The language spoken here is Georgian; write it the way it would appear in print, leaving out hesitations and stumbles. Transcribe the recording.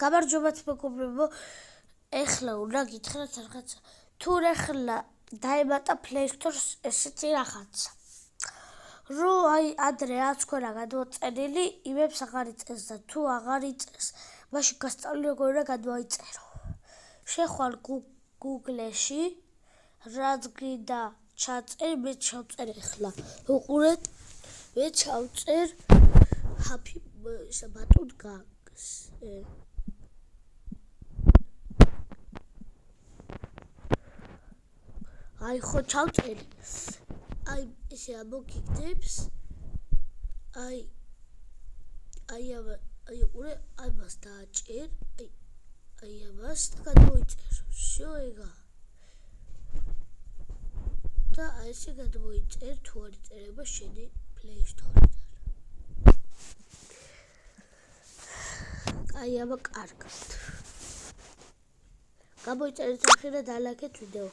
გამარჯობათ მეგობრებო, ეხლა უნდა გითხრათ რაღაცა. თუ ეხლა დაემატა Play Store-ს ესეთი რაღაცა. რომ ადრე რაც ქონა გადმოწერილი, იმებს აღარ იწეს და თუ აღარ იწეს, მაშინ გასწავლი როგორ უნდა გადმოიწერო. შეხვალ Google-ში, რაც გინდა ჩაწერ, მე ჩავწერ ეხლა. უყურეთ, მე ჩავწერ Happy ბატონ განგს. აი ხო ჩავწერი. აი ესე ამოგიგდებს. აი უყურე, აი მას დააჭერ. აი ამას გადმოიწერო. всё ეგა. და აი ესე გადმოიწერ თუ არ იწერება შენი Play Store-დან. აი აბა კარგად. გამოიწერეთ ახლა და დალაიქეთ ვიდეო.